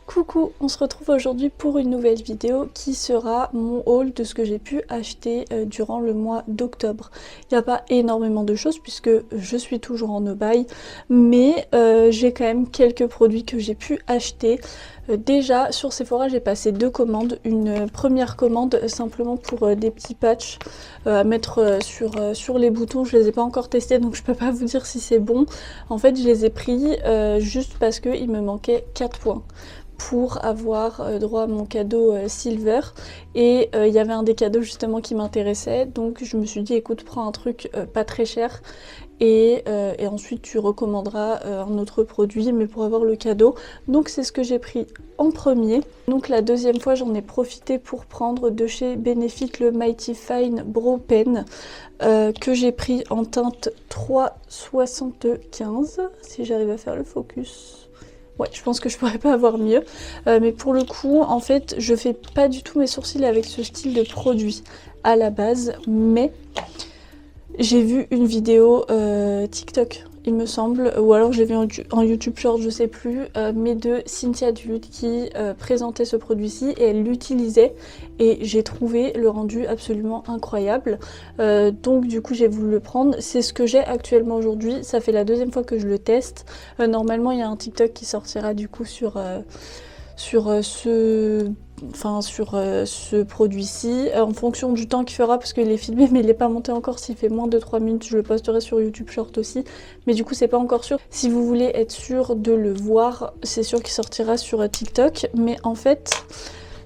Coucou, on se retrouve aujourd'hui pour une nouvelle vidéo qui sera mon haul de ce que j'ai pu acheter durant le mois d'octobre. Il n'y a pas énormément de choses puisque je suis toujours en no-buy, mais j'ai quand même quelques produits que j'ai pu acheter. Déjà sur Sephora j'ai passé deux commandes. Une première commande simplement pour des petits patchs à mettre sur les boutons. Je les ai pas encore testés donc je peux pas vous dire si c'est bon. En fait je les ai pris juste parce qu'il me manquait 4 points pour avoir droit à mon cadeau Silver, et il y avait un des cadeaux justement qui m'intéressait, donc je me suis dit écoute, prends un truc pas très cher et ensuite tu recommanderas un autre produit mais pour avoir le cadeau. Donc c'est ce que j'ai pris en premier. Donc la deuxième fois j'en ai profité pour prendre de chez Benefit le Mighty Fine Brow Pen que j'ai pris en teinte 3,75 si j'arrive à faire le focus. Ouais, je pense que je pourrais pas avoir mieux. Mais pour le coup, en fait, je fais pas du tout mes sourcils avec ce style de produit à la base. Mais j'ai vu une vidéo TikTok, il me semble, ou alors j'ai vu en YouTube Short, je sais plus, mais de Cynthia Dude qui présentait ce produit-ci et elle l'utilisait. Et j'ai trouvé le rendu absolument incroyable. Donc du coup j'ai voulu le prendre. C'est ce que j'ai actuellement aujourd'hui. Ça fait la deuxième fois que je le teste. Normalement il y a un TikTok qui sortira du coup sur ce produit-ci, en fonction du temps qu'il fera, parce qu'il est filmé mais il n'est pas monté encore. S'il fait moins de 3 minutes je le posterai sur YouTube Short aussi, mais du coup c'est pas encore sûr. Si vous voulez être sûr de le voir, c'est sûr qu'il sortira sur TikTok, mais en fait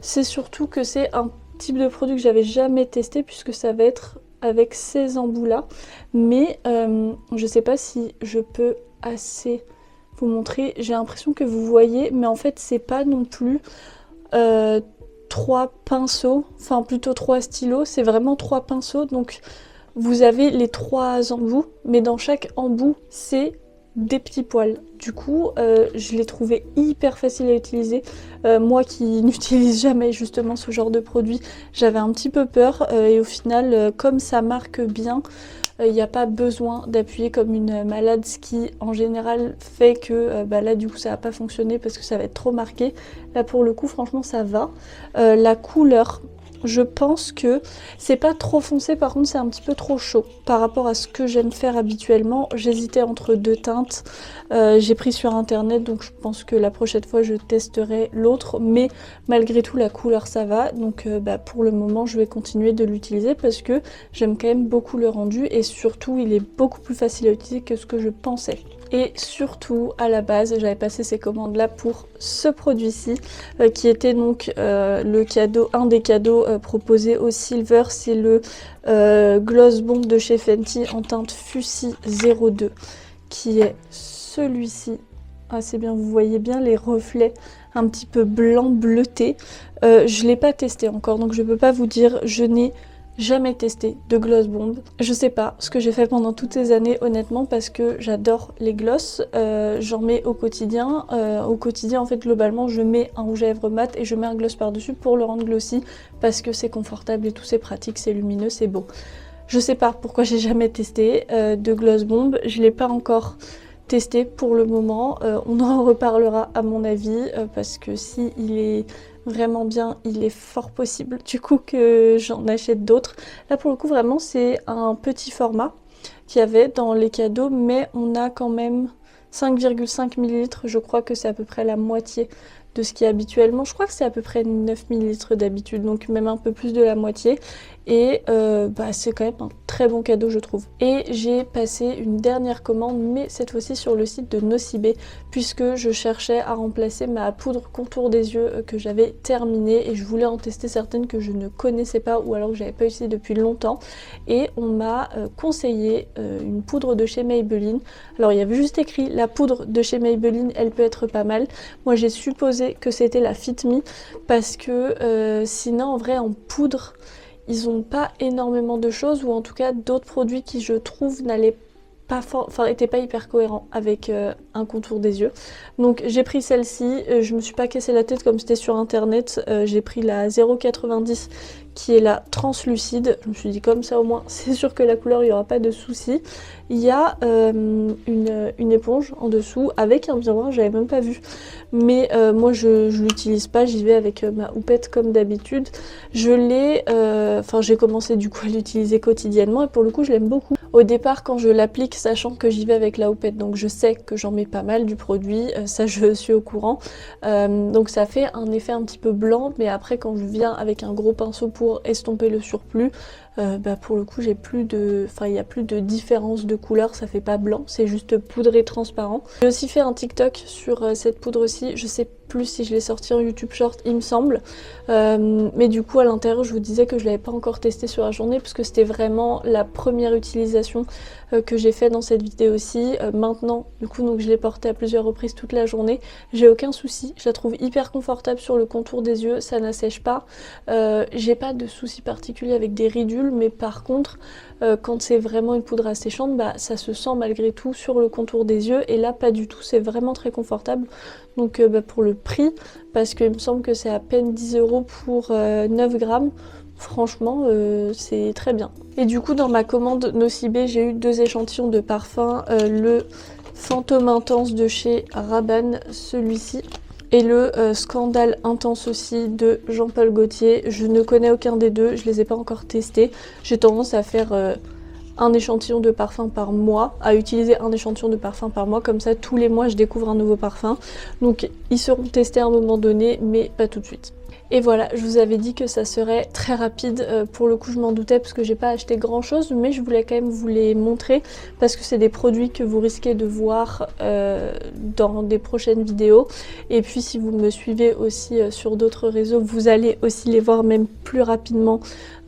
c'est surtout que c'est un type de produit que j'avais jamais testé puisque ça va être avec ces embouts là, mais je sais pas si je peux assez vous montrer. J'ai l'impression que vous voyez, mais en fait c'est pas non plus 3 pinceaux, enfin plutôt 3 stylos, c'est vraiment 3 pinceaux. Donc vous avez les 3 embouts, mais dans chaque embout c'est des petits poils. Du coup je l'ai trouvé hyper facile à utiliser. Moi qui n'utilise jamais justement ce genre de produit, j'avais un petit peu peur et au final comme ça marque bien, il n'y a pas besoin d'appuyer comme une malade, ce qui en général fait que là du coup ça va pas fonctionner parce que ça va être trop marqué. Là pour le coup franchement ça va. La couleur, je pense que c'est pas trop foncé, par contre c'est un petit peu trop chaud par rapport à ce que j'aime faire habituellement. J'hésitais entre deux teintes, j'ai pris sur internet donc je pense que la prochaine fois je testerai l'autre, mais malgré tout la couleur ça va. Donc pour le moment je vais continuer de l'utiliser parce que j'aime quand même beaucoup le rendu et surtout il est beaucoup plus facile à utiliser que ce que je pensais. Et surtout à la base j'avais passé ces commandes là pour ce produit-ci qui était donc le cadeau, un des cadeaux proposés au Silver. C'est le Gloss Bomb de chez Fenty en teinte Fuchsia 02 qui est celui-ci. Ah c'est bien, vous voyez bien les reflets un petit peu blanc bleuté. Je l'ai pas testé encore donc je peux pas vous dire. Je n'ai jamais testé de gloss bomb. Je sais pas ce que j'ai fait pendant toutes ces années honnêtement parce que j'adore les gloss. J'en mets au quotidien. Au quotidien en fait globalement je mets un rouge à lèvres mat et je mets un gloss par dessus pour le rendre glossy parce que c'est confortable et tout, c'est pratique, c'est lumineux, c'est beau. Je sais pas pourquoi j'ai jamais testé de gloss bomb. Je l'ai pas encore testé pour le moment. On en reparlera à mon avis parce que si il est vraiment bien, il est fort possible du coup que j'en achète d'autres. Là pour le coup vraiment c'est un petit format qu'il y avait dans les cadeaux, mais on a quand même 5,5 ml. Je crois que c'est à peu près la moitié de ce qui est habituellement. Je crois que c'est à peu près 9 ml d'habitude, donc même un peu plus de la moitié. Et c'est quand même un très bon cadeau je trouve. Et j'ai passé une dernière commande, mais cette fois-ci sur le site de Nocibé, puisque je cherchais à remplacer ma poudre contour des yeux que j'avais terminée et je voulais en tester certaines que je ne connaissais pas ou alors que j'avais pas utilisé depuis longtemps. Et on m'a conseillé une poudre de chez Maybelline. Alors il y avait juste écrit la poudre de chez Maybelline, elle peut être pas mal. Moi j'ai supposé que c'était la Fit Me parce que sinon en vrai en poudre ils ont pas énormément de choses, ou en tout cas d'autres produits qui je trouve n'allaient pas étaient pas hyper cohérents avec un contour des yeux. Donc j'ai pris celle-ci, je me suis pas cassé la tête comme c'était sur internet, j'ai pris la 0,90 qui est la translucide. Je me suis dit comme ça au moins c'est sûr que la couleur il n'y aura pas de souci. Il y a une éponge en dessous avec un miroir, j'avais même pas vu. Mais moi je l'utilise pas, j'y vais avec ma houppette comme d'habitude. J'ai commencé du coup à l'utiliser quotidiennement et pour le coup je l'aime beaucoup. Au départ quand je l'applique, sachant que j'y vais avec la houppette, donc je sais que j'en mets pas mal du produit, ça je suis au courant. Donc ça fait un effet un petit peu blanc, mais après quand je viens avec un gros pinceau pour estomper le surplus, pour le coup il n'y a plus de différence de couleur, ça fait pas blanc, c'est juste poudré transparent. J'ai aussi fait un TikTok sur cette poudre-ci, je sais plus si je l'ai sorti en YouTube Short il me semble, mais du coup à l'intérieur je vous disais que je l'avais pas encore testé sur la journée parce que c'était vraiment la première utilisation que j'ai fait dans cette vidéo-ci. Maintenant du coup donc je l'ai portée à plusieurs reprises toute la journée, j'ai aucun souci, je la trouve hyper confortable sur le contour des yeux, ça n'assèche pas, j'ai pas de souci particulier avec des ridules, mais par contre quand c'est vraiment une poudre asséchante, ça se sent malgré tout sur le contour des yeux et là pas du tout, c'est vraiment très confortable. Donc pour le prix, parce qu'il me semble que c'est à peine 10 € pour 9 grammes, franchement c'est très bien. Et du coup dans ma commande Nocibé j'ai eu 2 échantillons de parfum, le Fantôme Intense de chez Rabanne, celui-ci, et le Scandale Intense aussi de Jean-Paul Gaultier. Je ne connais aucun des deux, je les ai pas encore testés. J'ai tendance à faire un échantillon de parfum par mois, à utiliser un échantillon de parfum par mois, comme ça tous les mois je découvre un nouveau parfum. Donc ils seront testés à un moment donné, mais pas tout de suite. Et voilà, je vous avais dit que ça serait très rapide, pour le coup je m'en doutais parce que j'ai pas acheté grand chose, mais je voulais quand même vous les montrer parce que c'est des produits que vous risquez de voir dans des prochaines vidéos. Et puis si vous me suivez aussi sur d'autres réseaux, vous allez aussi les voir même plus rapidement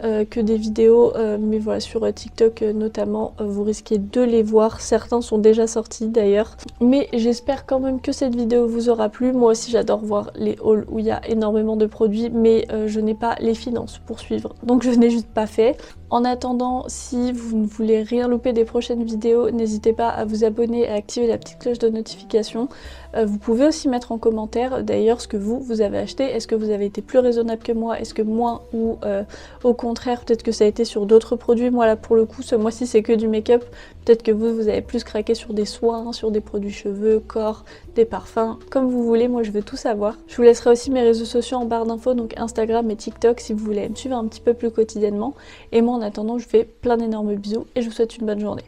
que des vidéos, mais voilà, sur TikTok notamment, vous risquez de les voir. Certains sont déjà sortis d'ailleurs, mais j'espère quand même que cette vidéo vous aura plu. Moi aussi j'adore voir les hauls où il y a énormément de produits, mais je n'ai pas les finances pour suivre, donc je n'ai juste pas fait. En attendant, si vous ne voulez rien louper des prochaines vidéos, n'hésitez pas à vous abonner et à activer la petite cloche de notification. Vous pouvez aussi mettre en commentaire d'ailleurs ce que vous avez acheté. Est-ce que vous avez été plus raisonnable que moi? Est-ce que moins? Ou au contraire, peut-être que ça a été sur d'autres produits. Moi là pour le coup, ce mois-ci c'est que du make-up. Peut-être que vous avez plus craqué sur des soins, sur des produits cheveux, corps, des parfums, comme vous voulez. Moi je veux tout savoir. Je vous laisserai aussi mes réseaux sociaux en barre d'infos, donc Instagram et TikTok si vous voulez me suivre un petit peu plus quotidiennement. Et moi en attendant, je vous fais plein d'énormes bisous et je vous souhaite une bonne journée.